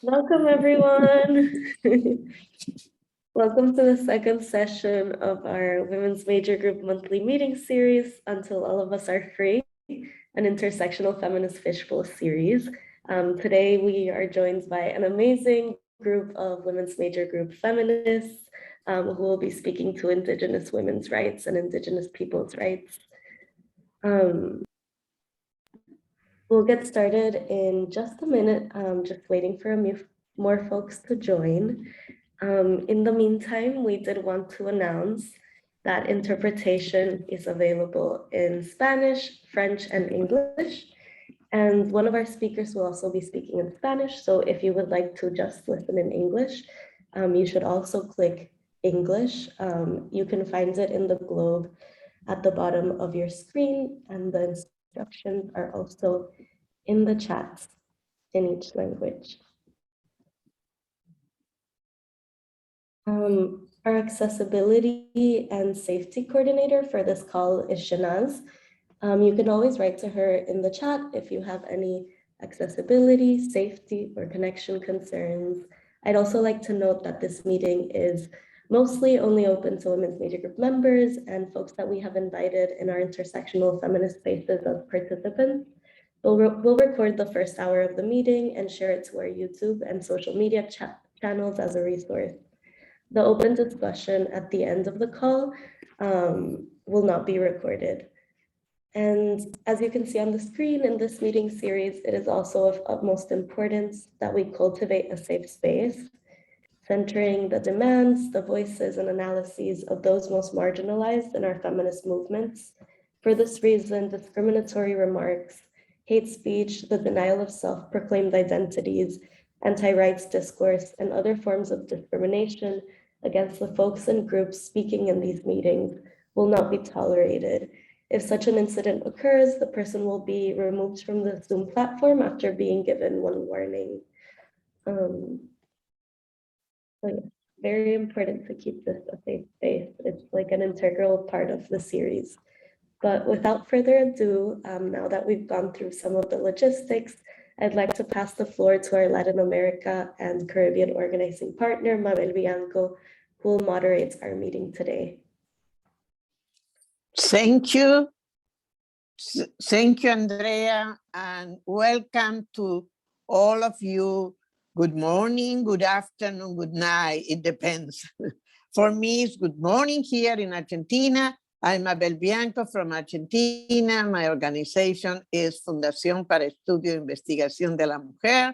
Welcome, everyone. Welcome to the second session of our Women's Major Group monthly meeting series, Until All of Us Are Free, an intersectional feminist fishbowl series. Today, we are joined by an amazing group of Women's Major Group feminists who will be speaking to Indigenous women's rights and Indigenous peoples' rights. We'll get started in just a minute, just waiting for more folks to join. In the meantime, we did want to announce that interpretation is available in Spanish, French, and English. And one of our speakers will also be speaking in Spanish. So if you would like to just listen in English, you should also click English. You can find it in the globe at the bottom of your screen, and the instructions are also in the chats in each language. Our accessibility and safety coordinator for this call is Shanaz. You can always write to her in the chat if you have any accessibility, safety, or connection concerns. I'd also like to note that this meeting is mostly only open to Women's Major Group members and folks that we have invited in our intersectional feminist spaces as participants. We'll record the first hour of the meeting and share it to our YouTube and social media channels as a resource. The open discussion at the end of the call will not be recorded. And as you can see on the screen in this meeting series, it is also of utmost importance that we cultivate a safe space, centering the demands, the voices, and analyses of those most marginalized in our feminist movements. For this reason, discriminatory remarks, hate speech, the denial of self-proclaimed identities, anti-rights discourse, and other forms of discrimination against the folks and groups speaking in these meetings will not be tolerated. If such an incident occurs, the person will be removed from the Zoom platform after being given one warning. So yeah, very important to keep this a safe space. It's like an integral part of the series. But without further ado, now that we've gone through some of the logistics, I'd like to pass the floor to our Latin America and Caribbean organizing partner, Mabel Bianco, who will moderate our meeting today. Thank you. Thank you, Andrea, and welcome to all of you. Good morning, good afternoon, good night. It depends. For me, it's good morning here in Argentina. I'm Mabel Bianco from Argentina. My organization is Fundación para Estudio e Investigación de la Mujer,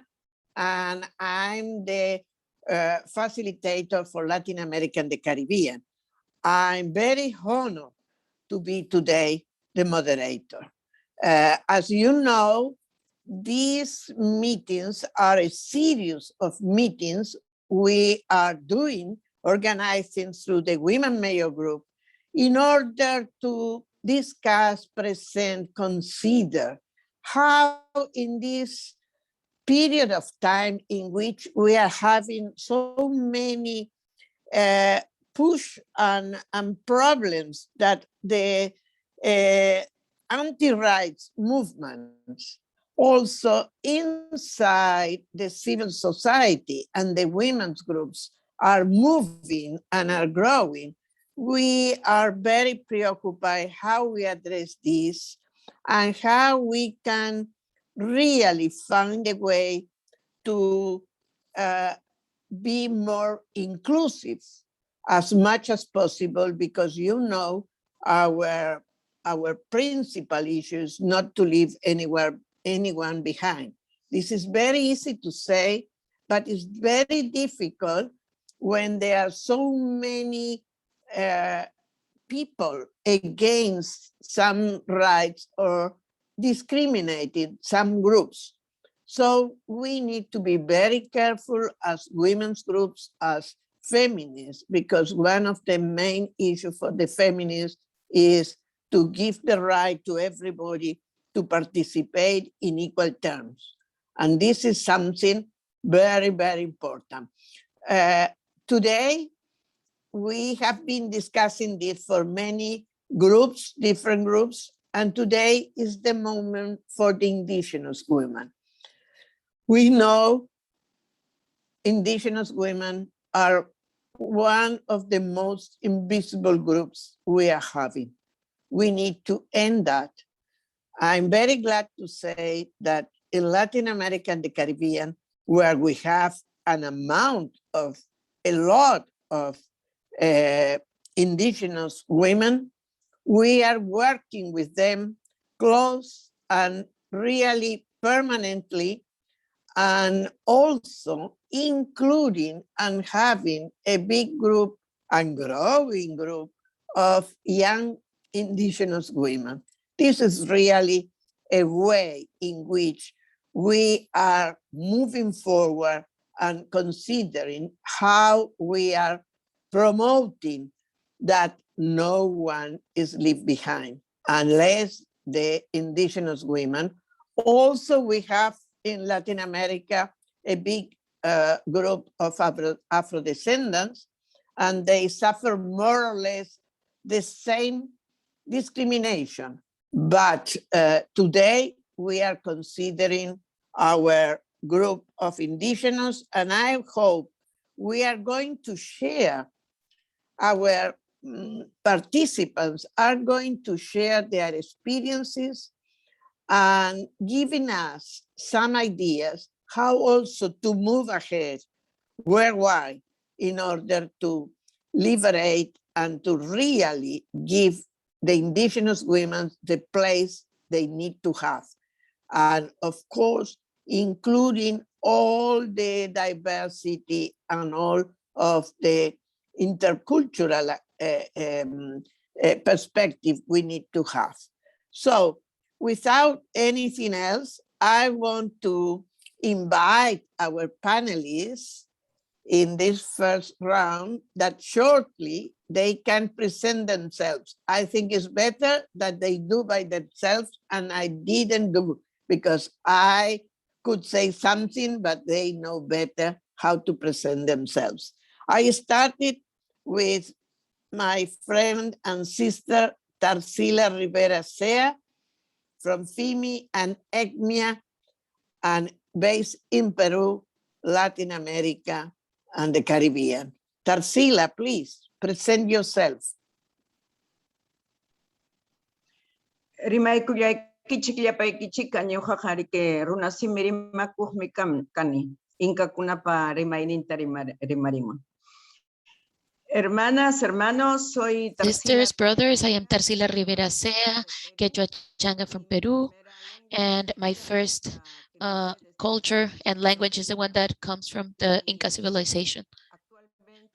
and I'm the facilitator for Latin America and the Caribbean. I'm very honored to be today the moderator. As you know, these meetings are a series of meetings we are doing, organizing through the Women Major Group in order to discuss, present, consider how in this period of time in which we are having so many push and problems that the anti-rights movements also inside the civil society and the women's groups are moving and are growing. We are very preoccupied how we address this and how we can really find a way to be more inclusive as much as possible, because you know our principal issue is not to leave anyone behind. This is very easy to say, but it's very difficult when there are so many people against some rights or discriminated some groups. So we need to be very careful as women's groups, as feminists, because one of the main issues for the feminists is to give the right to everybody to participate in equal terms. And this is something very, very important. Today, we have been discussing this for many groups, different groups, and today is the moment for the indigenous women. We know Indigenous women are one of the most invisible groups we are having. We need to end that. I'm very glad to say that in Latin America and the Caribbean, where we have an amount of, a lot of Indigenous women, we are working with them close and really permanently, and also including and having a big group and growing group of young Indigenous women. This is really a way in which we are moving forward and considering how we are promoting that no one is left behind, unless the Indigenous women. Also, we have in Latin America a big group of Afro-descendants, and they suffer more or less the same discrimination. But today we are considering our group of Indigenous, and I hope we are going to share, our participants are going to share their experiences and giving us some ideas how also to move ahead worldwide in order to liberate and to really give the Indigenous women the place they need to have. And of course, including all the diversity and all of the intercultural perspective we need to have. So without anything else, I want to invite our panelists in this first round that shortly they can present themselves. I think it's better that they do by themselves, and I didn't do because I could say something, but they know better how to present themselves. I started with my friend and sister, Tarcila Rivera from FIMI and ECMIA, and based in Peru, Latin America, and the Caribbean. Tarcila, please present yourself. Rimay kuyay kichikya pa kichikan yung hakarike runasi mirima kuhmikam kani inka kuna pa rimayninta rimarima. Hermanas, hermanos, soy Tarcila. Sisters, brothers, I am Tarcila Rivera Quechua Changa from Peru, and my first culture and language is the one that comes from the Inca civilization.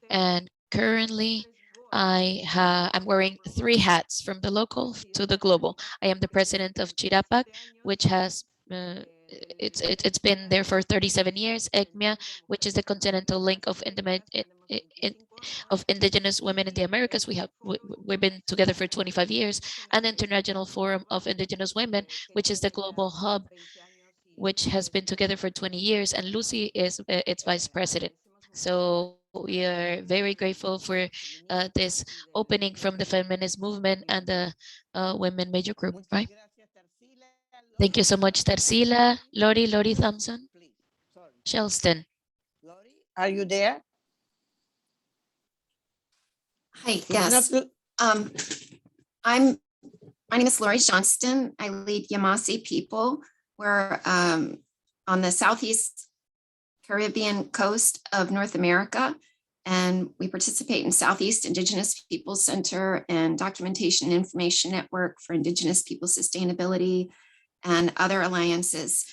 And currently, I'm wearing 3 hats, from the local to the global. I am the president of Chirapac, which has it's been there for 37 years. ECMIA, which is the continental link of Indigenous women in the Americas. We've been together for 25 years, and the International Forum of Indigenous Women, which is the global hub, which has been together for 20 years, and Lucy is its vice president. So we are very grateful for this opening from the feminist movement and the women major group, right? Thank you so much, Tarcila. Lori Thompson. Johnston. Lori, are you there? Hi, yes. My name is Lori Johnston. I lead Yamasee people. We're on the southeast Caribbean coast of North America, and we participate in Southeast Indigenous Peoples Center and Documentation and Information Network for Indigenous People Sustainability and other alliances.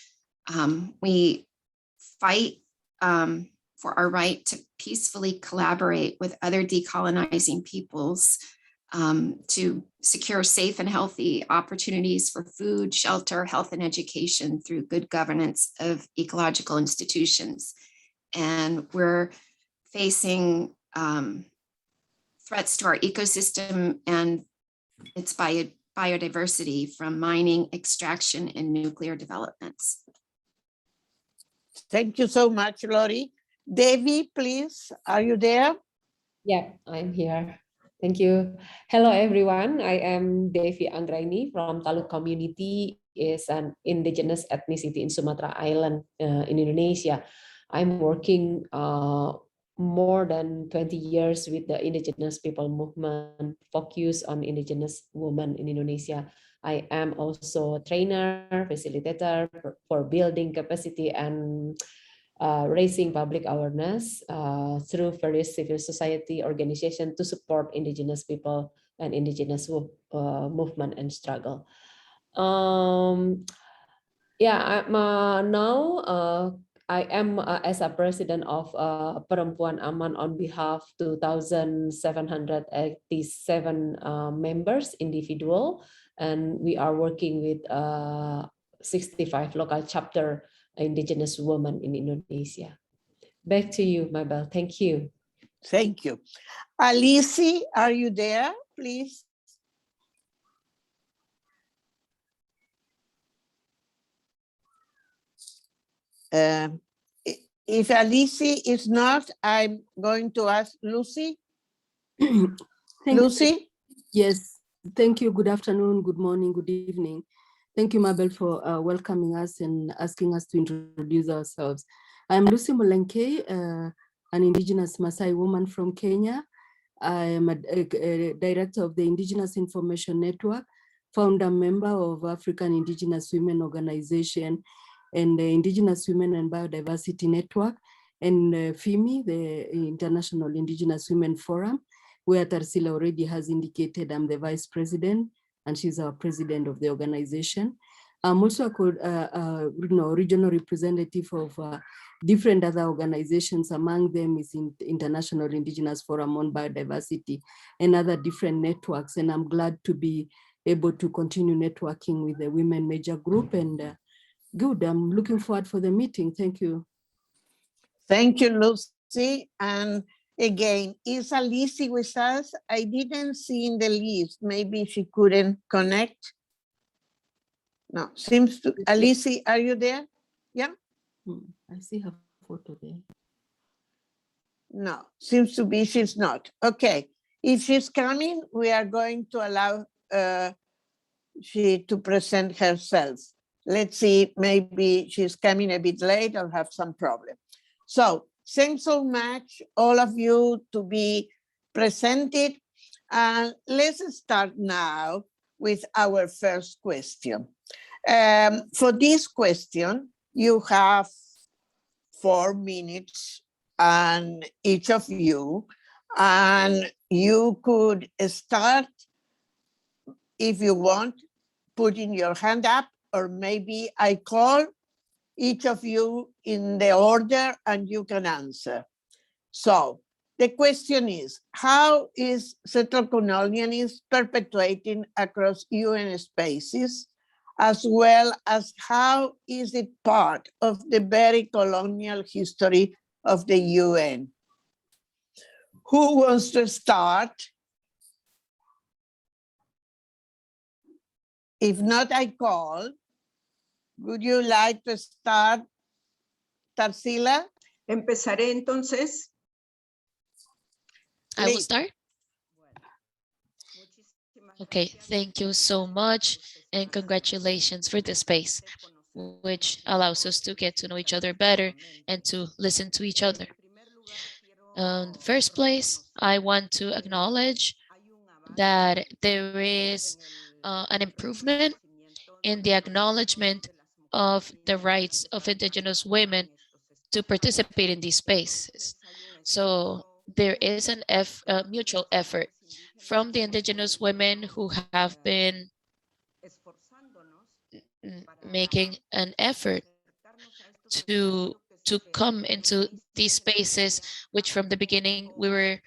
We fight for our right to peacefully collaborate with other decolonizing peoples to secure safe and healthy opportunities for food, shelter, health, and education through good governance of ecological institutions. And we're facing threats to our ecosystem and its biodiversity from mining, extraction, and nuclear developments. Thank you so much, Lori. Devi, please, are you there? Yeah, I'm here. Thank you. Hello, everyone. I am Devi Anggraini from Taluk community is an indigenous ethnicity in Sumatra Island in Indonesia. I'm working more than 20 years with the Indigenous People movement, focus on indigenous women in Indonesia. I am also a trainer, facilitator for building capacity and raising public awareness through various civil society organizations to support indigenous people and indigenous movement and struggle. Now I am as a president of Perempuan AMAN on behalf 2,787 members individual, and we are working with 65 local chapter indigenous women in Indonesia. Back to you, Mabel. Thank you. Thank you. Alice, are you there, please? If Alice is not, I'm going to ask Lucy. Lucy? Yes, thank you. Good afternoon, good morning, good evening. Thank you, Mabel, for welcoming us and asking us to introduce ourselves. I'm Lucy Mulenkei, an indigenous Maasai woman from Kenya. I am a director of the Indigenous Information Network, founder member of African Indigenous Women Organization and the Indigenous Women and Biodiversity Network, and FIMI, the International Indigenous Women Forum, where Tarcila already has indicated I'm the vice president, and she's our president of the organization. I'm also a regional representative of different other organizations. Among them is International Indigenous Forum on Biodiversity and other different networks. And I'm glad to be able to continue networking with the Women Major Group. And good, I'm looking forward for the meeting. Thank you. Thank you, Lucy. And again, is Alice with us? I didn't see in the list. Maybe she couldn't connect. No, seems to, Alice, are you there? Yeah? I see her photo there. No, seems to be she's not. Okay, if she's coming, we are going to allow she to present herself. Let's see, maybe she's coming a bit late or have some problem. So thanks so much, all of you, to be presented. And let's start now with our first question. For this question, you have 4 minutes and each of you, and you could start, if you want, putting your hand up, or maybe I call each of you in the order and you can answer. So the question is, how is settler colonialism perpetuating across UN spaces, as well as how is it part of the very colonial history of the UN? Who wants to start? If not, I call. Would you like to start, Tarcila? Empezaré entonces. I will start. Okay, thank you so much, and congratulations for the space, which allows us to get to know each other better and to listen to each other. In the first place, I want to acknowledge that there is an improvement in the acknowledgement of the rights of indigenous women to participate in these spaces. So there is a mutual effort from the indigenous women who have been making an effort to come into these spaces, which from the beginning we were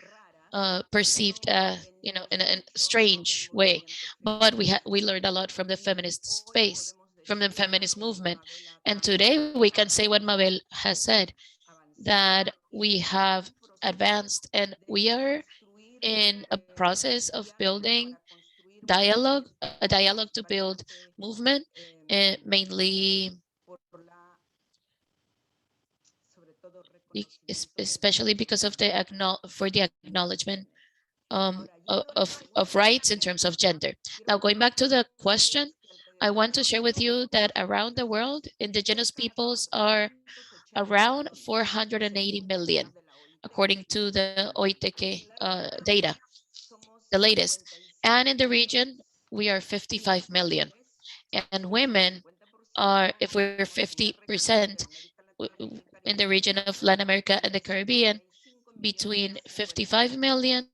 perceived in a strange way, but we learned a lot from the feminist space, from the feminist movement. And today we can say what Mabel has said, that we have advanced and we are in a process of building dialogue, a dialogue to build movement, and mainly especially because of the acknowledgement of rights in terms of gender. Now, going back to the question, I want to share with you that around the world, indigenous peoples are around 480 million, according to the OITEKE data, the latest. And in the region, we are 55 million. And women are, if we're 50% in the region of Latin America and the Caribbean, between 55 million,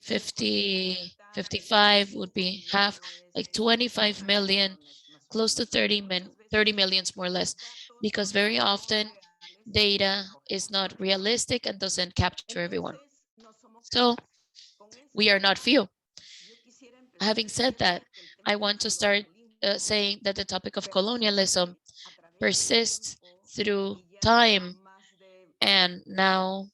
55 would be half, like 25 million, close to 30 millions more or less, because very often data is not realistic and doesn't capture everyone. So we are not few. Having said that, I want to start saying that the topic of colonialism persists through time, and now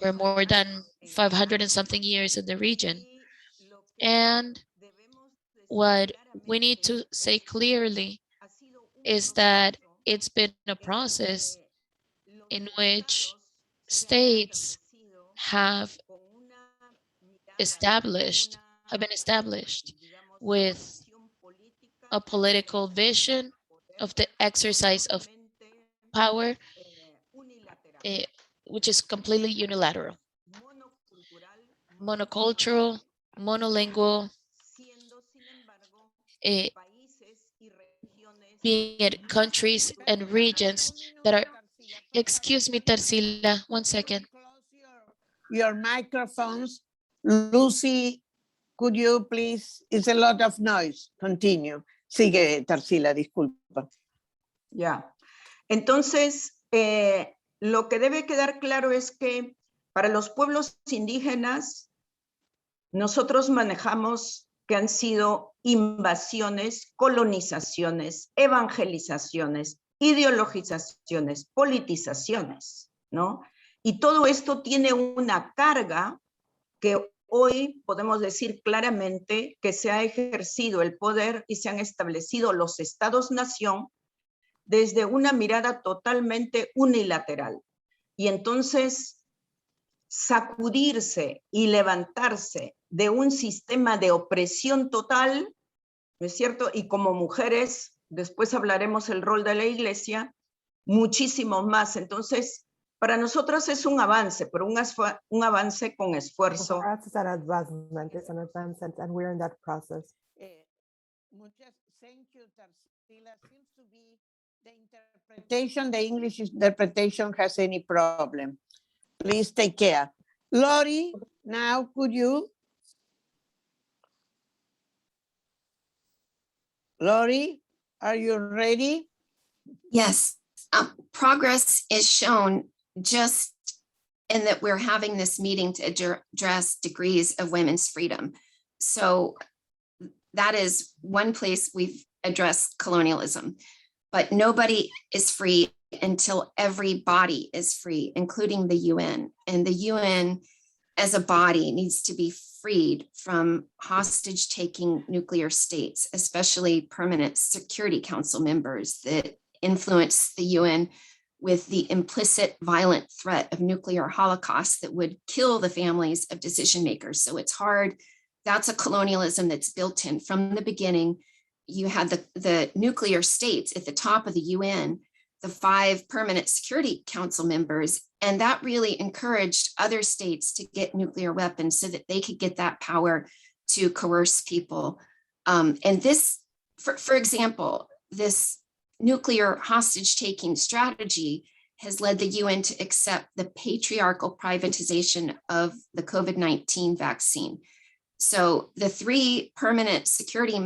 we're more than 500 and something years in the region. And what we need to say clearly is that it's been a process in which states have been established with a political vision of the exercise of power, which is completely unilateral, monocultural, monolingual, being it countries and regions that are, excuse me, Tarcila, 1 second. Your microphones. Lucy, could you please, it's a lot of noise. Continue. Sigue, Tarcila, disculpa. Ya. Entonces, lo que debe quedar claro es que para los pueblos indígenas, nosotros manejamos que han sido invasiones, colonizaciones, evangelizaciones, ideologizaciones, politizaciones, ¿no? Y todo esto tiene una carga que hoy podemos decir claramente que se ha ejercido el poder y se han establecido los estados-nación desde una mirada totalmente unilateral. Y entonces, sacudirse y levantarse de un sistema de opresión total, ¿no es cierto? Y como mujeres, después hablaremos el rol de la iglesia, muchísimo más. Entonces, para nosotros es un avance, pero un avance con esfuerzo. For us, it's an advancement, it's an advancement, and we're in that process. Thank you, Tarcila. Seems to be the English interpretation has any problem. Please take care. Lori, now could you? Lori, are you ready? Yes, progress is shown just in that we're having this meeting to address degrees of women's freedom. So that is one place we've addressed colonialism, but nobody is free until every body is free, including the UN. And the UN as a body needs to be freed from hostage-taking nuclear states, especially permanent Security Council members that influence the UN with the implicit violent threat of nuclear holocaust that would kill the families of decision makers. So it's hard. That's a colonialism that's built in from the beginning. You had the nuclear states at the top of the UN, the 5 permanent Security Council members, and that really encouraged other states to get nuclear weapons so that they could get that power to coerce people. And this, for example, this nuclear hostage-taking strategy has led the UN to accept the patriarchal privatization of the COVID-19 vaccine. So the 3 permanent security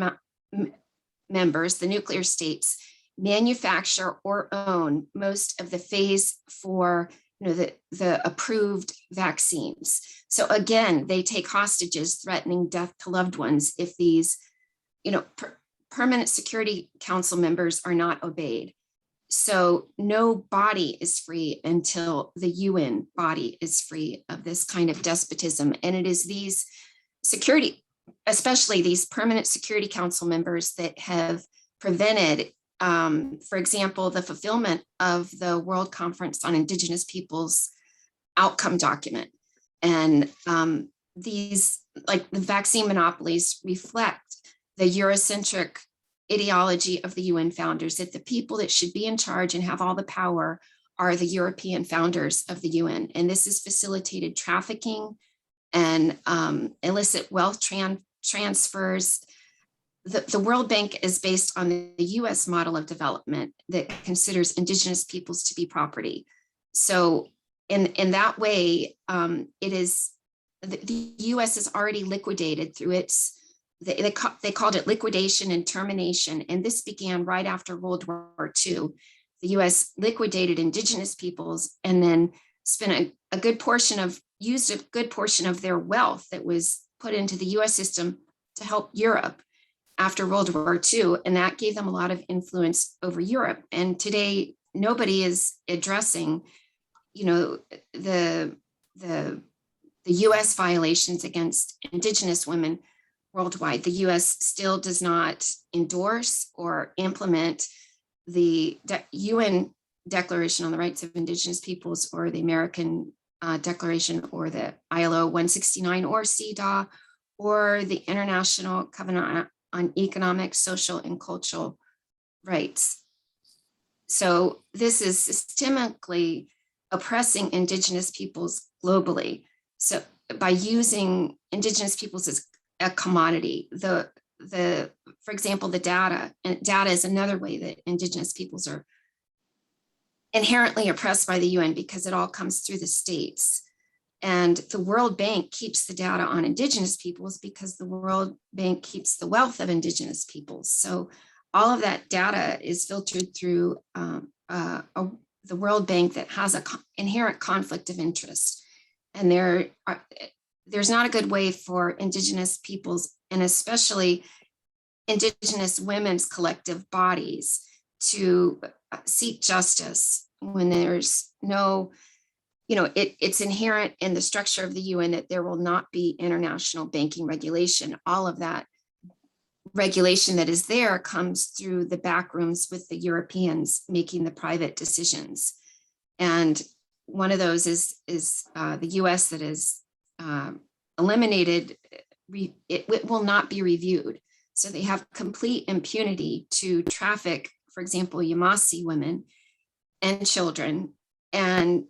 members, the nuclear states, manufacture or own most of the phase 4, the approved vaccines. So again, they take hostages, threatening death to loved ones if these, permanent Security Council members are not obeyed. So no body is free until the UN body is free of this kind of despotism. And it is these especially these permanent Security Council members that have prevented, for example, the fulfillment of the World Conference on Indigenous Peoples outcome document. And these, like the vaccine monopolies, reflect the Eurocentric ideology of the UN founders, that the people that should be in charge and have all the power are the European founders of the UN. And this has facilitated trafficking and illicit wealth transfers. The World Bank is based on the US model of development that considers indigenous peoples to be property. So in that way, it is, the US is already liquidated through its, they called it liquidation and termination. And this began right after World War II. The US liquidated indigenous peoples and then spent a good portion of, used a good portion of their wealth that was put into the US system to help Europe after World War II. And that gave them a lot of influence over Europe. And today, nobody is addressing, you know, the US violations against indigenous women worldwide. The US still does not endorse or implement the UN Declaration on the Rights of Indigenous Peoples, or the American Declaration, or the ILO 169, or CEDAW, or the International Covenant on Economic, Social, and Cultural Rights. So this is systemically oppressing indigenous peoples globally. So by using indigenous peoples as a commodity, for example, the data, and data is another way that indigenous peoples are inherently oppressed by the UN, because it all comes through the states. And the World Bank keeps the data on indigenous peoples because the World Bank keeps the wealth of indigenous peoples. So all of that data is filtered through the World Bank that has an inherent conflict of interest. And there's not a good way for indigenous peoples, and especially indigenous women's collective bodies, to seek justice when there's no, you know, it's inherent in the structure of the UN that there will not be international banking regulation. All of that regulation that is there comes through the back rooms with the Europeans making the private decisions. And one of those is the US that is eliminated, it will not be reviewed. So they have complete impunity to traffic, for example, Yamasi women and children, and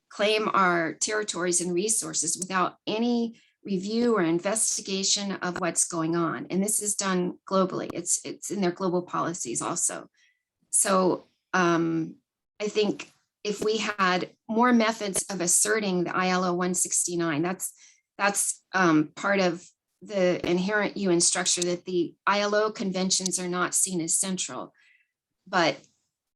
claim our territories and resources without any review or investigation of what's going on. And this is done globally. It's in their global policies also. So I think if we had more methods of asserting the ILO 169, that's part of the inherent UN structure, that the ILO conventions are not seen as central, but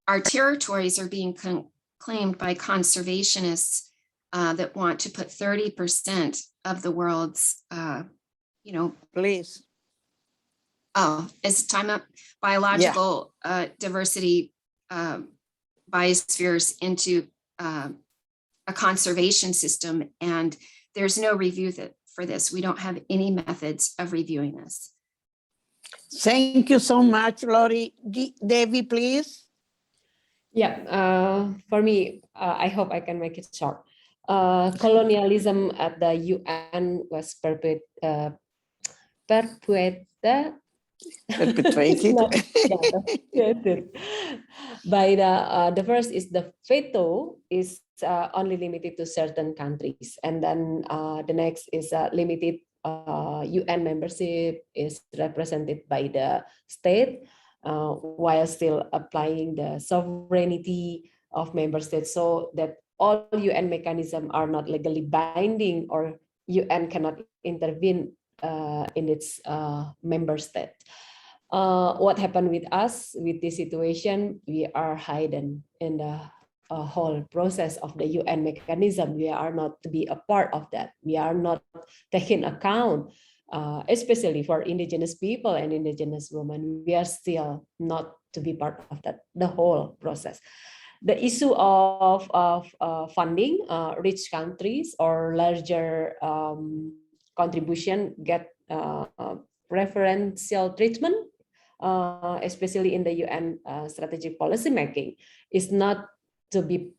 our territories are being claimed by conservationists that want to put 30% of the world's, Please. Oh, is time up? Biological diversity biospheres into a conservation system, and there's no review for this. We don't have any methods of reviewing this. Thank you so much, Lori. Devi, please. Yeah, for me, I hope I can make it short. Colonialism at the UN was perpetuated. By the first is the veto is only limited to certain countries, and then the next is limited UN membership is represented by the state, while still applying the sovereignty of member states, so that all UN mechanisms are not legally binding, or UN cannot intervene in its member state. What happened with us with this situation? We are hidden in the whole process of the UN mechanism. We are not to be a part of that. We are not taking account, especially for indigenous people and indigenous women. We are still not to be part of that, the whole process. The issue of funding, rich countries or larger contribution get preferential treatment, especially in the UN strategic policy making, is not to be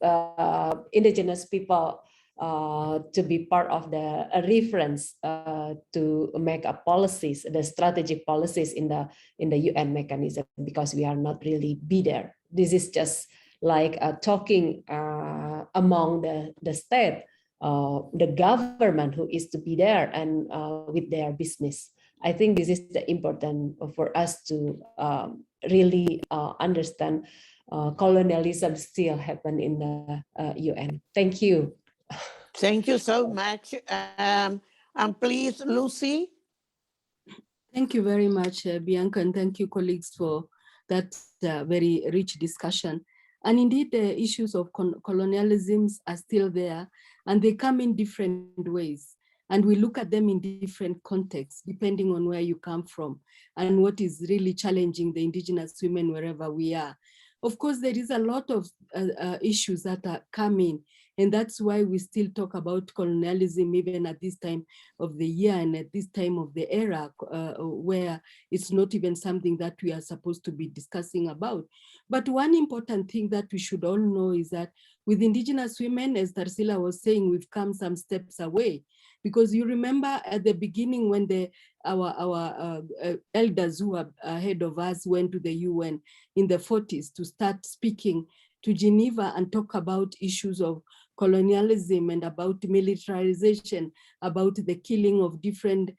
indigenous people to be part of the reference to make a policies, the strategic policies in the UN mechanism, because we are not really be there. This is just like talking among the state, the government who is to be there and with their business. I think this is the important for us to really understand colonialism still happen in the UN. Thank you. Thank you so much. And please, Lucy. Thank you very much, Bianca, and thank you, colleagues, for that very rich discussion. And indeed, the issues of colonialisms are still there, and they come in different ways. And we look at them in different contexts, depending on where you come from and what is really challenging the indigenous women wherever we are. Of course, there is a lot of issues that are coming, and that's why we still talk about colonialism even at this time of the year and at this time of the era, where it's not even something that we are supposed to be discussing about. But one important thing that we should all know is that with indigenous women, as Tarcila was saying, we've come some steps away. Because you remember at the beginning when our elders who are ahead of us went to the UN in the 40s to start speaking to Geneva and talk about issues of colonialism and about militarization, about the killing of different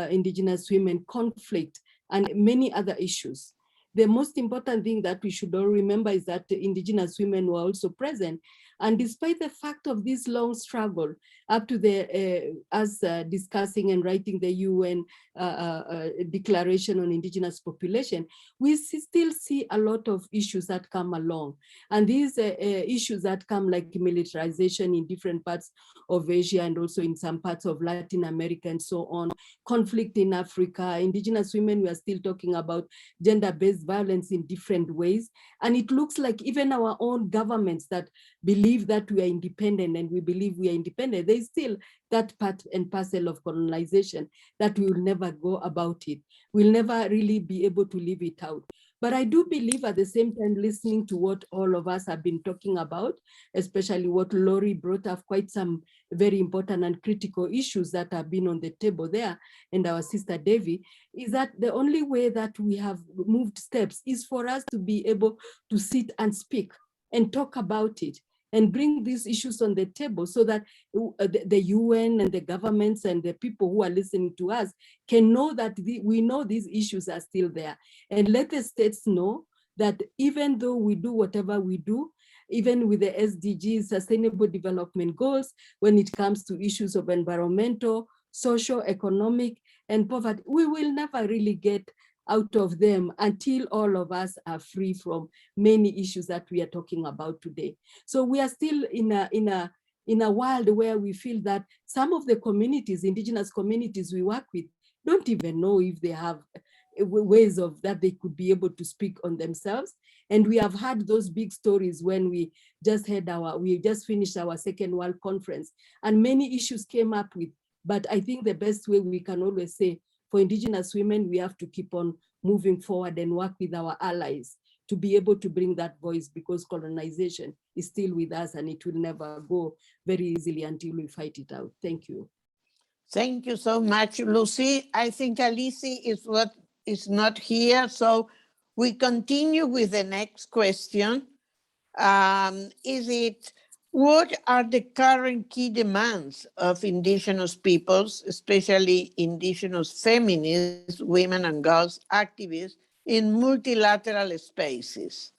indigenous women, conflict, and many other issues. The most important thing that we should all remember is that the indigenous women were also present. And despite the fact of this long struggle up to the us discussing and writing the UN Declaration on Indigenous Population, we still see a lot of issues that come along. And these issues that come like militarization in different parts of Asia and also in some parts of Latin America and so on, conflict in Africa, indigenous women, we are still talking about gender-based violence in different ways. And it looks like even our own governments that believe that we are independent and we believe we are independent, there's still that part and parcel of colonization that we will never go about it. We'll never really be able to leave it out. But I do believe at the same time, listening to what all of us have been talking about, especially what Lori brought up, quite some very important and critical issues that have been on the table there, and our sister Devi, is that the only way that we have moved steps is for us to be able to sit and speak and talk about it and bring these issues on the table so that the UN and the governments and the people who are listening to us can know that we know these issues are still there. And let the states know that even though we do whatever we do, even with the SDGs, Sustainable Development Goals, when it comes to issues of environmental, social, economic, and poverty, we will never really get out of them until all of us are free from many issues that we are talking about today. So we are still in a world where we feel that some of the communities, indigenous communities we work with, don't even know if they have ways of that they could be able to speak on themselves. And we have had those big stories when we just finished our Second World Conference, and many issues came up with. But I think the best way we can always say, for indigenous women, we have to keep on moving forward and work with our allies to be able to bring that voice, because colonization is still with us and it will never go very easily until we fight it out. Thank you. Thank you so much, Lucy. I think Alice is not here, so we continue with the next question. What are the current key demands of indigenous peoples, especially indigenous feminists, women and girls activists in multilateral spaces?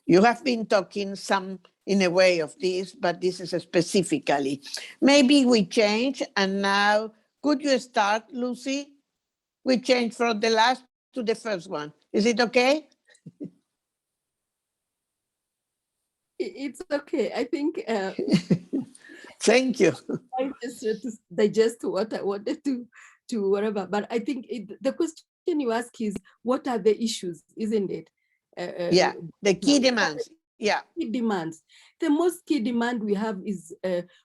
You have been talking some in a way of this, but this is specifically. Maybe we change, and now, could you start, Lucy? We change from the last to the first one. Is it okay? It's okay. I think. Thank you. I just to digest what I wanted to whatever. But I think the question you ask is, what are the issues, isn't it? Yeah, the key demands. Yeah. Key demands. The most key demand we have is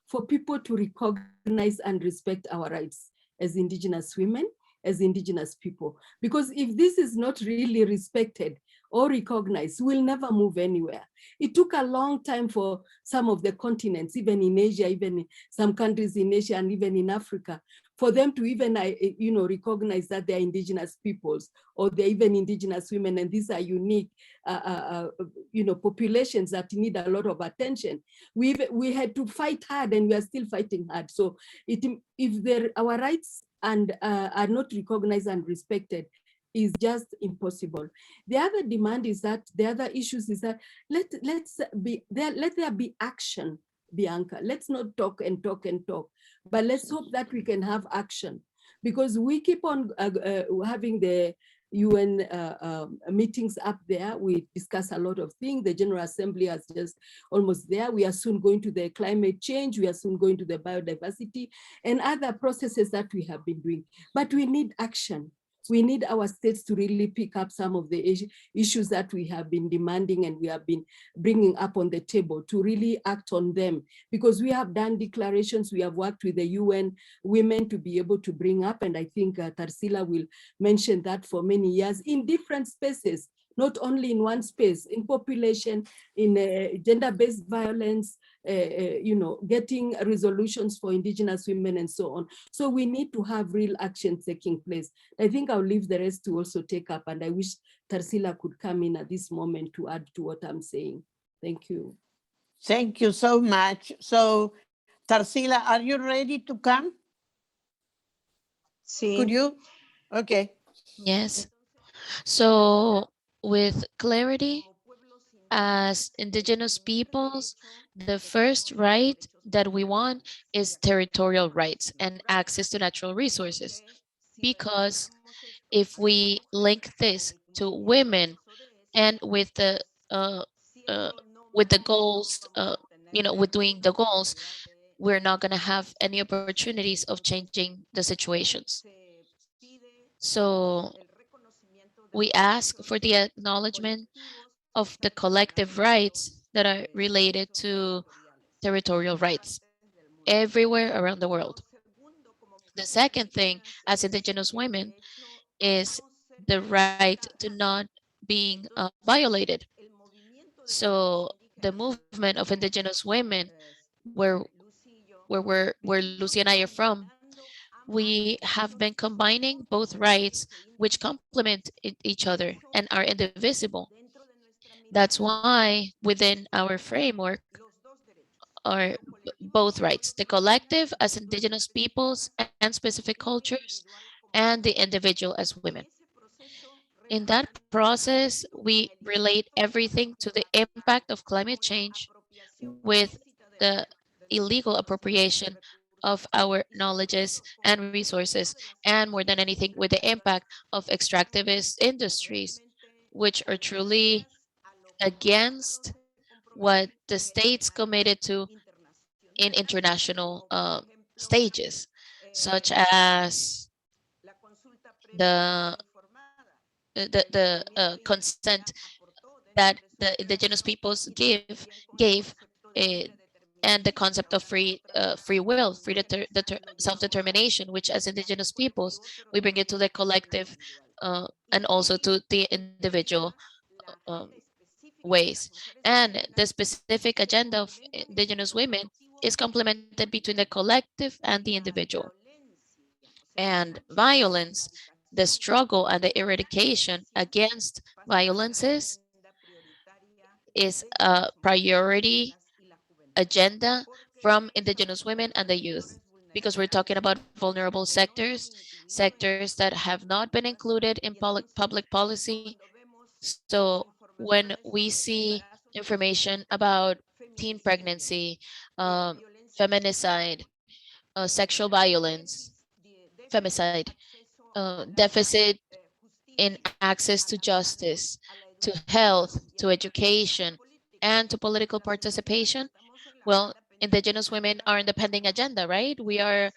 for people to recognize and respect our rights as indigenous women, as indigenous people. Because if this is not really respected, or recognized, we'll never move anywhere. It took a long time for some of the continents, even in Asia, even in some countries in Asia and even in Africa, for them to even recognize that they're indigenous peoples, or they're even indigenous women, and these are unique populations that need a lot of attention. We had to fight hard, and we are still fighting hard. So if our rights are not recognized and respected, is just impossible. The other demand is that, the other issues is that let there be action, Bianca. Let's not talk and talk and talk, but let's hope that we can have action, because we keep on having the UN meetings up there. We discuss a lot of things. The General Assembly is just almost there. We are soon going to the climate change. We are soon going to the biodiversity and other processes that we have been doing. But we need action. We need our states to really pick up some of the issues that we have been demanding and we have been bringing up on the table, to really act on them, because we have done declarations. We have worked with the UN women to be able to bring up, and I think Tarcila will mention that, for many years in different spaces, not only in one space, in population, in gender-based violence, getting resolutions for indigenous women and so on. So we need to have real action taking place. I think I'll leave the rest to also take up, and I wish Tarcila could come in at this moment to add to what I'm saying. Thank you. Thank you so much. So, Tarcila, are you ready to come? Sí. Could you? Okay. Yes. So with clarity, as indigenous peoples, the first right that we want is territorial rights and access to natural resources. Because if we link this to women and with the goals, with doing the goals, we're not going to have any opportunities of changing the situations. So we ask for the acknowledgement of the collective rights that are related to territorial rights everywhere around the world. The second thing, as indigenous women, is the right to not being violated. So the movement of indigenous women, where Lucy and I are from, we have been combining both rights which complement each other and are indivisible. That's why within our framework are both rights, the collective as indigenous peoples and specific cultures, and the individual as women. In that process, we relate everything to the impact of climate change with the illegal appropriation of our knowledges and resources, and more than anything, with the impact of extractivist industries, which are truly against what the states committed to in international stages, such as the consent that the indigenous peoples gave, and the concept of free will, self-determination, which as indigenous peoples we bring it to the collective and also to the individual ways. And the specific agenda of indigenous women is complemented between the collective and the individual. And violence, the struggle and the eradication against violences is a priority agenda from indigenous women and the youth, because we're talking about vulnerable sectors that have not been included in public policy. So when we see information about teen pregnancy, feminicide, sexual violence, femicide, deficit in access to justice, to health, to education, and to political participation, well, indigenous women are in the pending agenda, right? We are,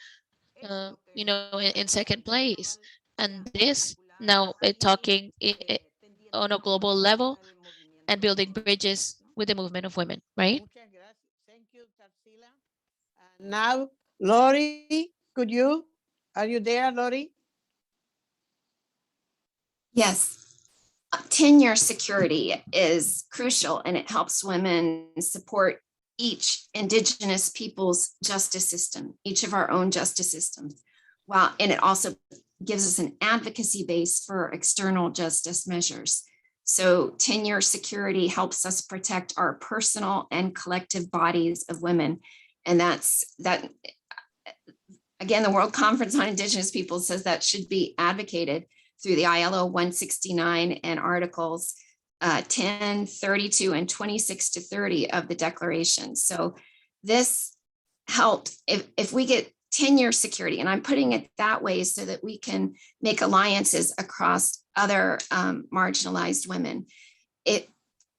in second place. And this now talking on a global level and building bridges with the movement of women, right? Thank you, Tarcila. And now, Lori, are you there, Lori? Yes. tenure security is crucial, and it helps women support each Indigenous people's justice system, each of our own justice systems. And it also gives us an advocacy base for external justice measures. So tenure security helps us protect our personal and collective bodies of women. And that, again, the World Conference on Indigenous Peoples says that should be advocated through the ILO 169 and Articles 10, 32, and 26 to 30 of the Declaration. So this helps if we get tenure security, and I'm putting it that way so that we can make alliances across other marginalized women.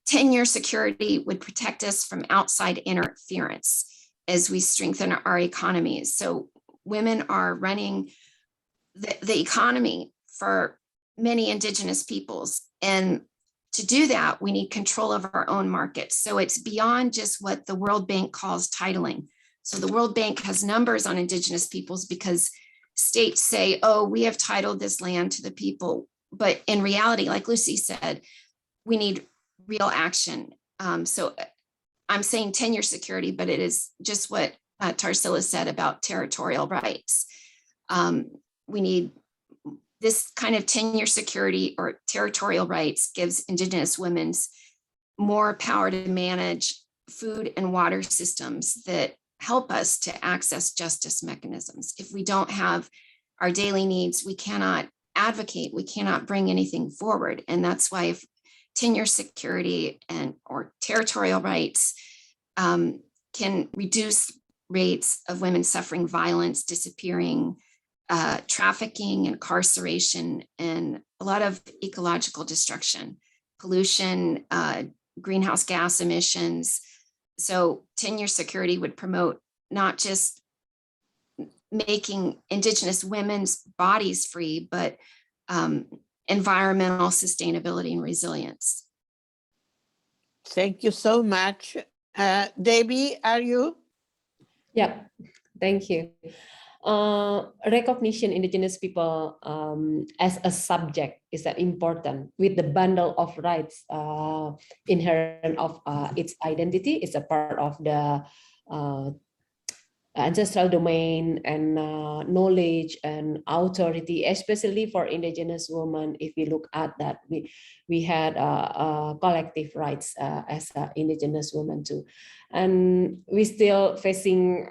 Tenure security would protect us from outside interference as we strengthen our economies. So women are running the economy for many Indigenous peoples. And to do that, we need control of our own markets. So it's beyond just what the World Bank calls titling. So the World Bank has numbers on Indigenous peoples because states say, oh, we have titled this land to the people. But in reality, like Lucy said, we need real action. So I'm saying tenure security, but it is just what Tarcila said about territorial rights. We need this kind of tenure security or territorial rights gives Indigenous women more power to manage food and water systems that help us to access justice mechanisms. If we don't have our daily needs, we cannot advocate, we cannot bring anything forward. And that's why if tenure security or territorial rights can reduce rates of women suffering violence, disappearing, trafficking, incarceration, and a lot of ecological destruction, pollution, greenhouse gas emissions. So tenure security would promote not just making Indigenous women's bodies free, but environmental sustainability and resilience. Thank you so much. Devi, are you? Yeah, thank you. Recognition Indigenous people as a subject is that important with the bundle of rights inherent of its identity. It's a part of the ancestral domain and knowledge and authority, especially for Indigenous women. If we look at that, we had collective rights as Indigenous women too, and we still facing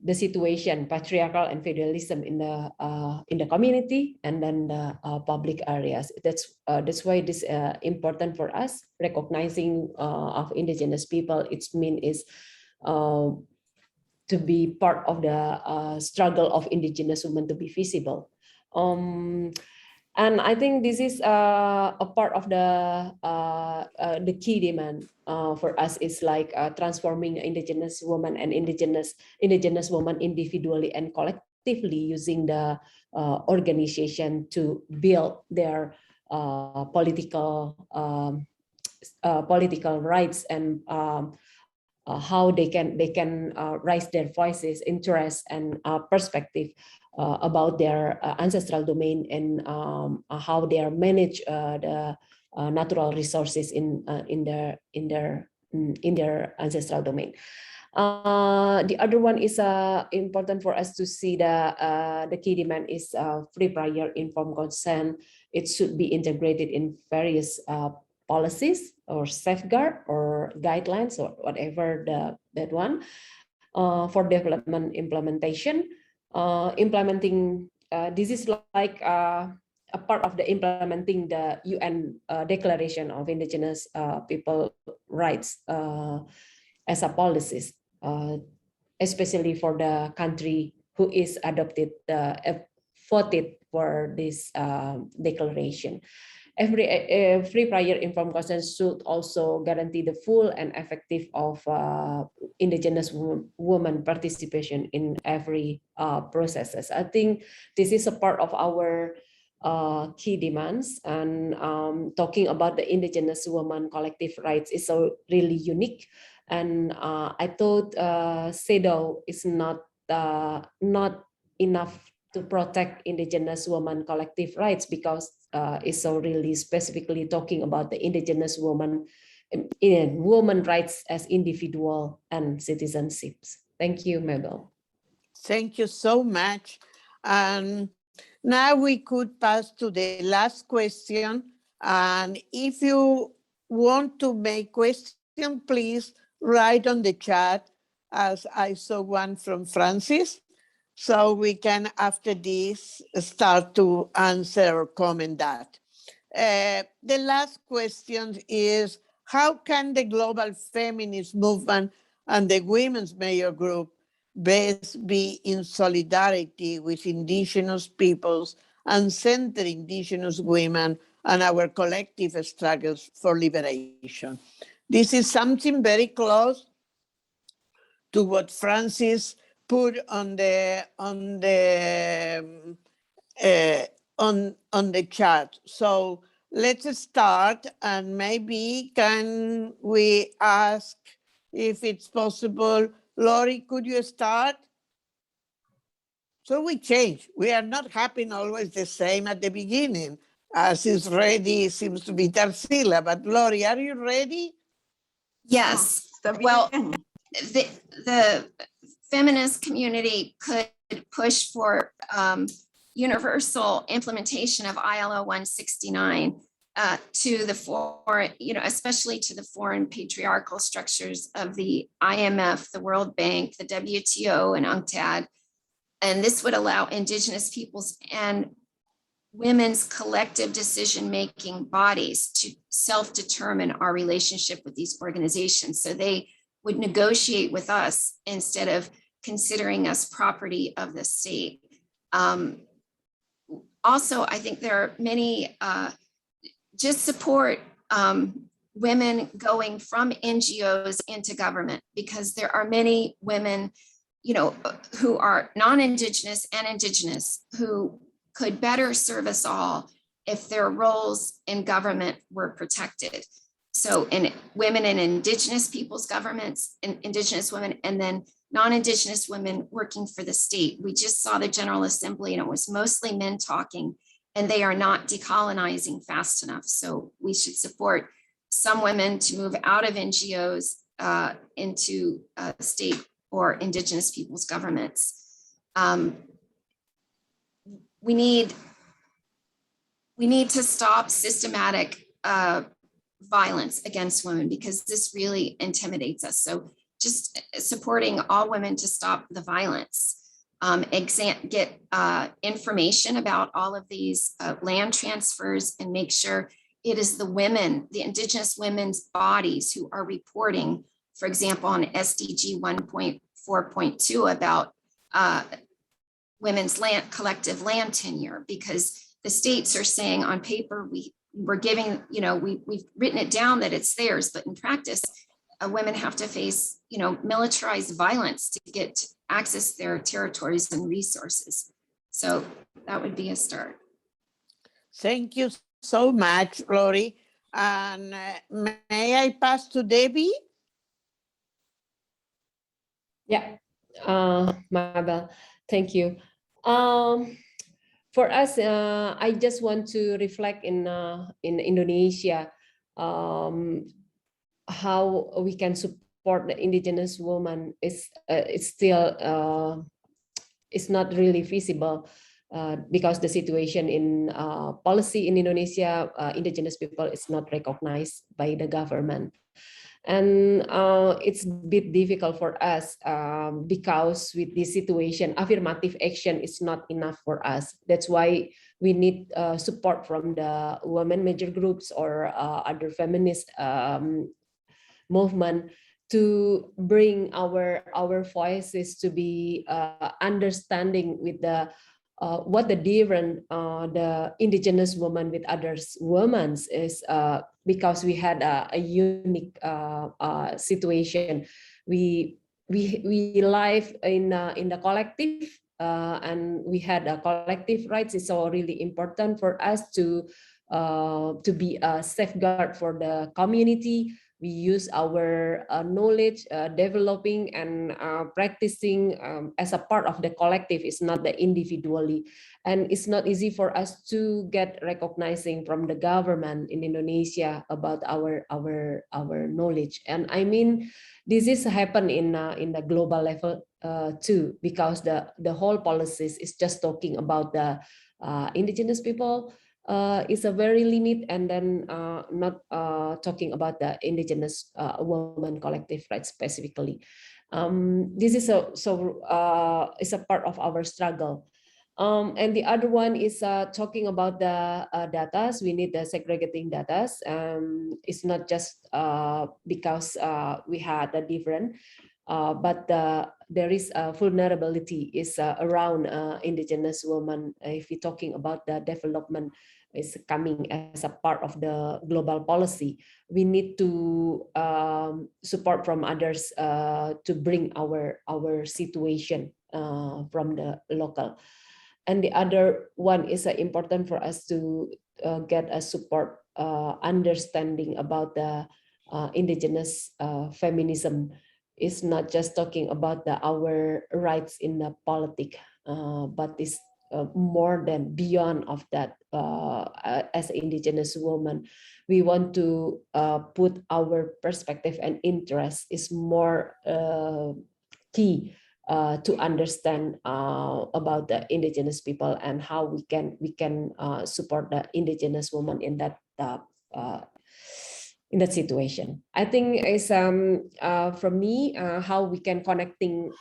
the situation, patriarchal and feudalism in the community and then the public areas. That's why this important for us. Recognizing of Indigenous people, its mean is to be part of the struggle of Indigenous women to be visible. And I think this is a part of the key demand for us is like transforming Indigenous women and Indigenous women individually and collectively using the organization to build their political rights and how they can raise their voices, interests, and perspective about their ancestral domain and how they are manage the natural resources in their ancestral domain. The other one is important for us to see the key demand is free, prior, informed consent. It should be integrated in various policies or safeguard or guidelines or whatever that one for development implementation. Implementing this is like a part of the implementing the UN Declaration of Indigenous People Rights as a policies, especially for the country who is adopted voted for this declaration. Every free, prior, informed consent should also guarantee the full and effective of Indigenous women participation in every processes. I think this is a part of our key demands, and talking about the Indigenous women collective rights is so really unique. And I thought CEDAW is not enough to protect Indigenous women collective rights, because is so really specifically talking about the indigenous woman in woman rights as individual and citizenships. Thank you, Mabel. Thank you so much. And now we could pass to the last question. And if you want to make question, please write on the chat, as I saw one from Francis. So we can, after this, start to answer or comment that. The last question is, how can the global feminist movement and the women's major group best be in solidarity with indigenous peoples and center indigenous women and our collective struggles for liberation? This is something very close to what Francis put on the chat. So let's start, and maybe can we ask if it's possible, Lori, could you start? So we change. We are not happening always the same at the beginning. As is ready, seems to be Tarcila, but Lori, are you ready? Yes. Well, the feminist community could push for universal implementation of ILO 169 to the foreign, especially to the foreign patriarchal structures of the IMF, the World Bank, the WTO, and UNCTAD. And this would allow indigenous peoples and women's collective decision-making bodies to self-determine our relationship with these organizations. So they would negotiate with us instead of considering us property of the state. Also, I think there are many, just support women going from NGOs into government, because there are many women, who are non-Indigenous and Indigenous who could better serve us all if their roles in government were protected. So in women in Indigenous peoples governments, Indigenous women, and then non-Indigenous women working for the state. We just saw the General Assembly and it was mostly men talking, and they are not decolonizing fast enough. So we should support some women to move out of NGOs into state or Indigenous peoples governments. We need to stop systematic violence against women, because this really intimidates us. So just supporting all women to stop the violence, get information about all of these land transfers, and make sure it is the women, the Indigenous women's bodies who are reporting, for example, on SDG 1.4.2 about women's collective land tenure, because the states are saying on paper, we're giving, we've written it down that it's theirs, but in practice, women have to face, militarized violence to get access to their territories and resources. So that would be a start. Thank you so much, Lori. And may I pass to Devi? Yeah, Mabel, thank you. For us, I just want to reflect in Indonesia, how we can support the indigenous woman is it's still it's not really feasible because the situation in policy in Indonesia, indigenous people is not recognized by the government. And it's a bit difficult for us because with this situation, affirmative action is not enough for us. That's why we need support from the women major groups or other feminist movement to bring our voices to be understanding with the what the different the indigenous woman with others women is, because we had a unique situation. We live in the collective, and we had a collective rights. It's so really important for us to be a safeguard for the community, We use our knowledge, developing and practicing as a part of the collective. It's not the individually. And it's not easy for us to get recognizing from the government in Indonesia about our knowledge. And I mean, this is happen in the global level too, because the whole policies is just talking about the indigenous people. Is a very limit, and then not talking about the indigenous women collective rights specifically. This is is a part of our struggle. And the other one is talking about the data. We need the segregating data. It's not just because we had a different, but there is a vulnerability is around indigenous women. If we're talking about the development is coming as a part of the global policy, we need to support from others to bring our situation from the local. And the other one is important for us to get a support understanding about the indigenous feminism. Is not just talking about our rights in the politics, but is more than beyond of that. As indigenous women, we want to put our perspective and interest is more key to understand about the indigenous people and how we can support the indigenous woman in that situation. I think is from me how we can connecting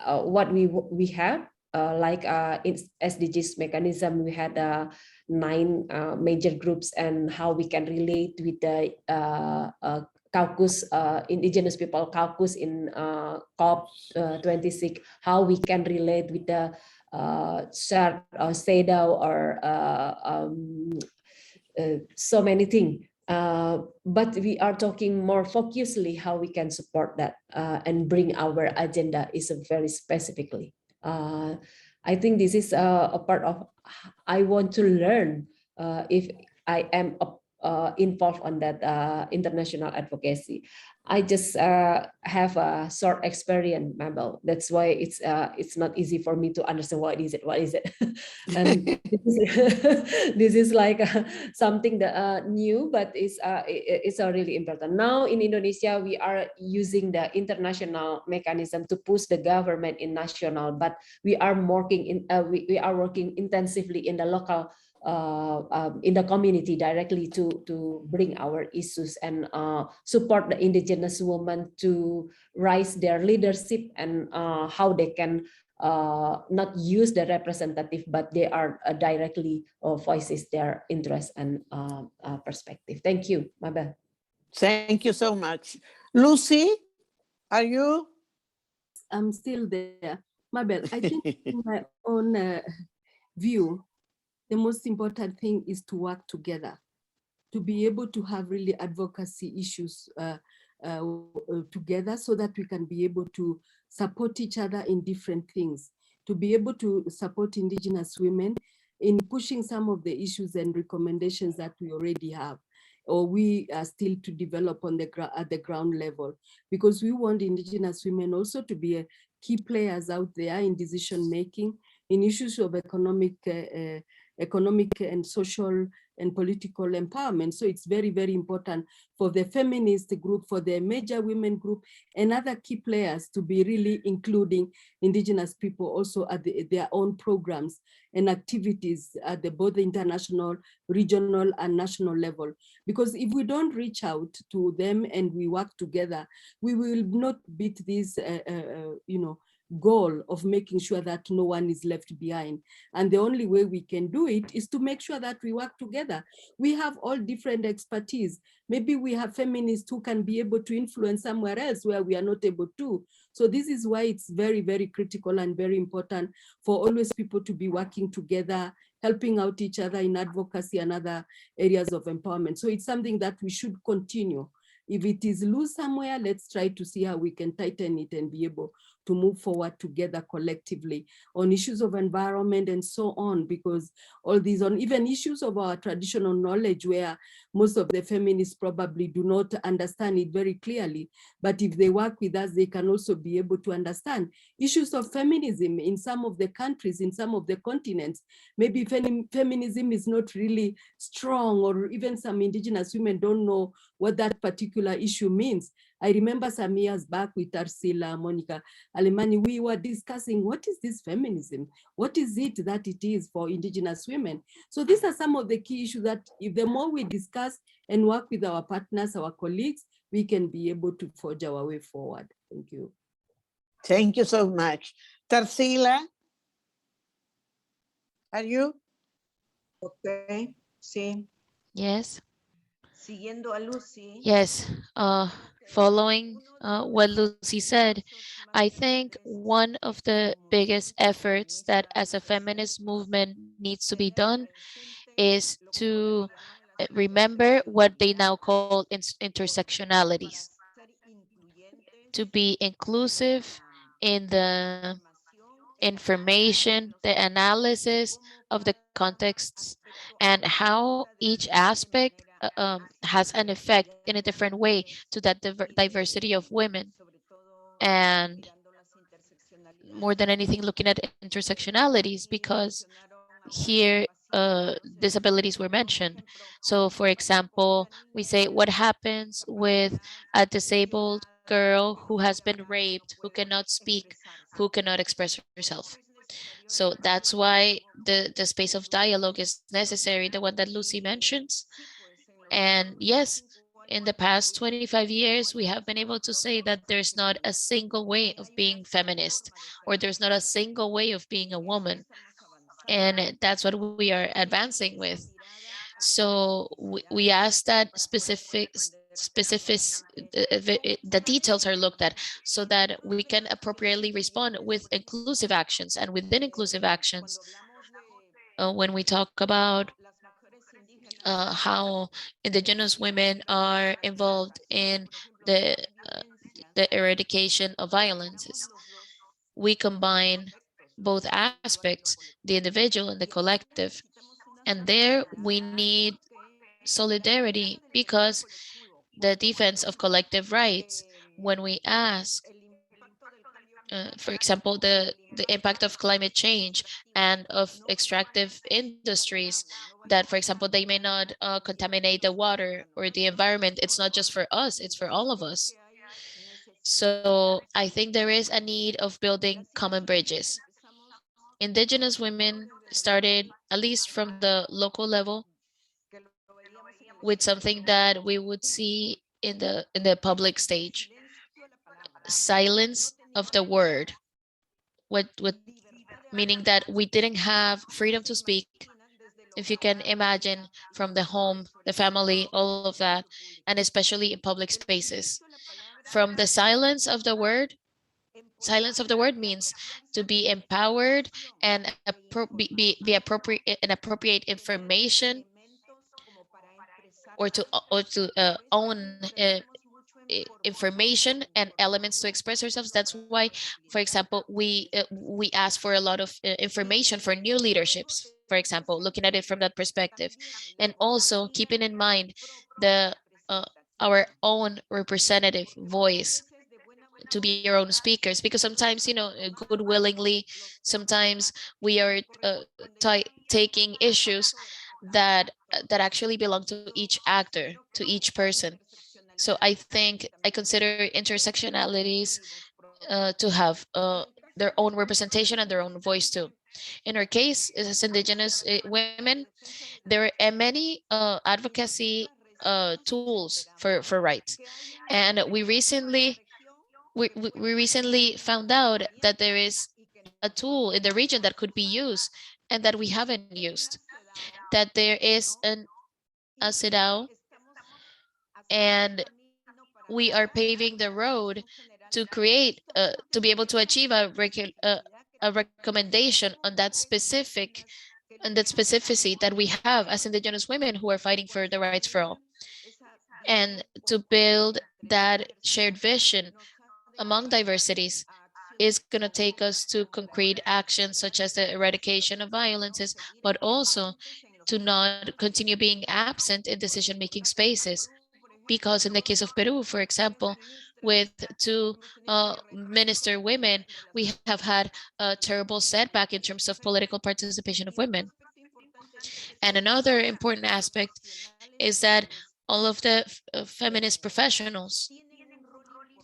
what we have like in SDGs mechanism. We had 9 major groups, and how we can relate with the caucus, indigenous people caucus in COP 26. How we can relate with the SEDAW or so many things. But we are talking more focusedly how we can support that and bring our agenda is very specifically. I think this is a part of I want to learn if I am involved on that international advocacy. I just have a short experience, Mabel. That's why it's not easy for me to understand what is it. And this is like something that new, but it's really important. Now in Indonesia, we are using the international mechanism to push the government in national, but we are working intensively in the local. In the community directly to bring our issues and support the indigenous women to rise their leadership and how they can not use the representative, but they are directly voices their interest and perspective. Thank you, Mabel. Thank you so much. Lucy, are you? I'm still there. Mabel, I think in my own view, the most important thing is to work together, to be able to have really advocacy issues together so that we can be able to support each other in different things, to be able to support indigenous women in pushing some of the issues and recommendations that we already have, or we are still to develop on at the ground level, because we want indigenous women also to be key players out there in decision making, in issues of economic and social and political empowerment. So it's very, very important for the feminist group, for the major women group, and other key players to be really including indigenous people also at their own programs and activities at both the international, regional, and national level. Because if we don't reach out to them and we work together, we will not beat this, goal of making sure that no one is left behind. And the only way we can do it is to make sure that we work together. We have all different expertise. Maybe we have feminists who can be able to influence somewhere else where we are not able to. So this is why it's very, very critical and very important for always people to be working together, helping out each other in advocacy and other areas of empowerment. So it's something that we should continue. If it is loose somewhere, let's try to see how we can tighten it and be able to move forward together collectively on issues of environment and so on, because all these on even issues of our traditional knowledge where most of the feminists probably do not understand it very clearly. But if they work with us, they can also be able to understand issues of feminism in some of the countries, in some of the continents. Maybe feminism is not really strong, or even some indigenous women don't know what that particular issue means. I remember some years back with Tarcila, Monica Alemani, we were discussing what is this feminism? What is it that it is for indigenous women? So these are some of the key issues that if the more we discuss and work with our partners, our colleagues, we can be able to forge our way forward. Thank you. Thank you so much. Tarcila, are you? Ok, sí. Yes. Siguiendo a Lucy. Yes, following what Lucy said, I think one of the biggest efforts that as a feminist movement needs to be done is to remember what they now call intersectionalities, to be inclusive in the information, the analysis of the contexts, and how each aspect has an effect in a different way to that diversity of women. And more than anything, looking at intersectionalities, because here disabilities were mentioned. So for example, we say what happens with a disabled girl who has been raped, who cannot speak, who cannot express herself. So that's why the space of dialogue is necessary, the one that Lucy mentions. And yes, in the past 25 years, we have been able to say that there's not a single way of being feminist, or there's not a single way of being a woman. And that's what we are advancing with. So we ask that the details are looked at so that we can appropriately respond with inclusive actions. And within inclusive actions, when we talk about how indigenous women are involved in the eradication of violences, we combine both aspects, the individual and the collective. And there we need solidarity, because the defense of collective rights, when we ask, for example, the impact of climate change and of extractive industries, that, for example, they may not contaminate the water or the environment. It's not just for us, it's for all of us. So I think there is a need of building common bridges. Indigenous women started, at least from the local level, with something that we would see in the public stage: silence of the word. What meaning that we didn't have freedom to speak, if you can imagine, from the home, the family, all of that, and especially in public spaces. From the silence of the word means to be empowered and be appropriate and appropriate information, or to own information and elements to express ourselves. That's why, for example, we ask for a lot of information for new leaderships, for example, looking at it from that perspective, and also keeping in mind the our own representative voice, to be our own speakers, because sometimes, you know, good willingly, sometimes we are taking issues that actually belong to each actor, to each person. So I think I consider intersectionalities to have their own representation and their own voice too. In our case, as indigenous women, there are many advocacy tools for rights, and we recently found out that there is a tool in the region that could be used and that we haven't used, that there is a CEDAW, and we are paving the road to create, to be able to achieve a recommendation on that specific, and that specificity that we have as indigenous women who are fighting for the rights for all, and to build that shared vision among diversities is going to take us to concrete actions such as the eradication of violences, but also to not continue being absent in decision-making spaces. Because in the case of Peru, for example, with two minister women, we have had a terrible setback in terms of political participation of women. And another important aspect is that all of the feminist professionals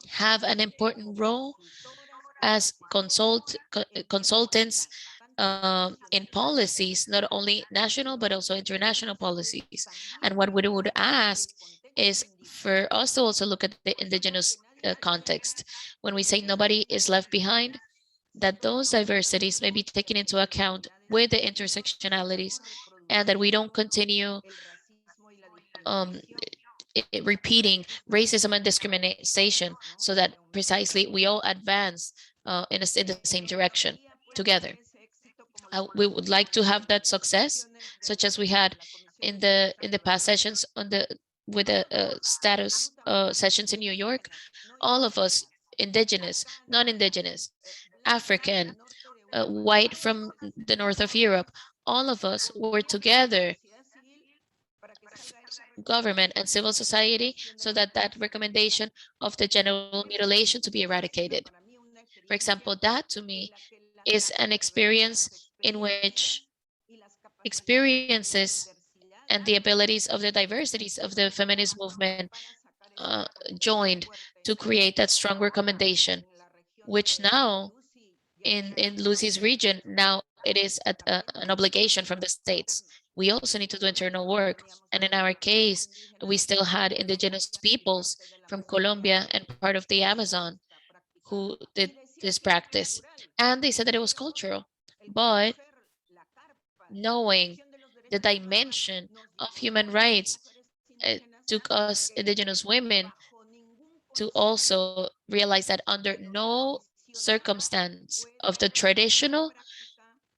have an important role as consultants in policies, not only national, but also international policies. And what we would ask is for us to also look at the indigenous context. When we say nobody is left behind, that those diversities may be taken into account with the intersectionalities, and that we don't continue repeating racism and discrimination, so that precisely we all advance in the same direction together. We would like to have that success, such as we had in the past sessions with the status sessions in New York. All of us, indigenous, non-indigenous, African, white from the north of Europe, all of us were together, government and civil society, so that that recommendation of the genital mutilation to be eradicated. For example, that to me is an experience in which experiences and the abilities of the diversities of the feminist movement joined to create that strong recommendation, which now in Lucy's region, now it is an obligation from the states. We also need to do internal work. And in our case, we still had indigenous peoples from Colombia and part of the Amazon who did this practice. And they said that it was cultural, but knowing the dimension of human rights, it took us indigenous women to also realize that under no circumstance of the traditional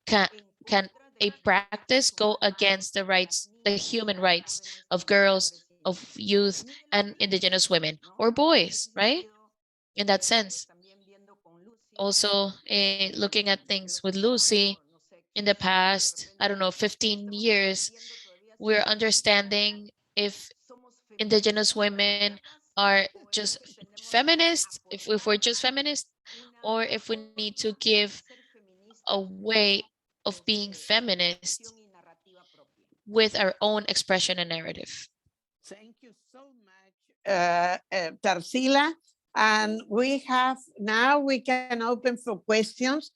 can a practice go against the rights, the human rights of girls, of youth, and indigenous women or boys, right? In that sense. Also, looking at things with Lucy in the past, I don't know, 15 years, we're understanding if indigenous women are just feminists, if we're just feminists, or if we need to give a way of being feminist with our own expression and narrative. Thank you so much, Tarcila. And we can open for questions.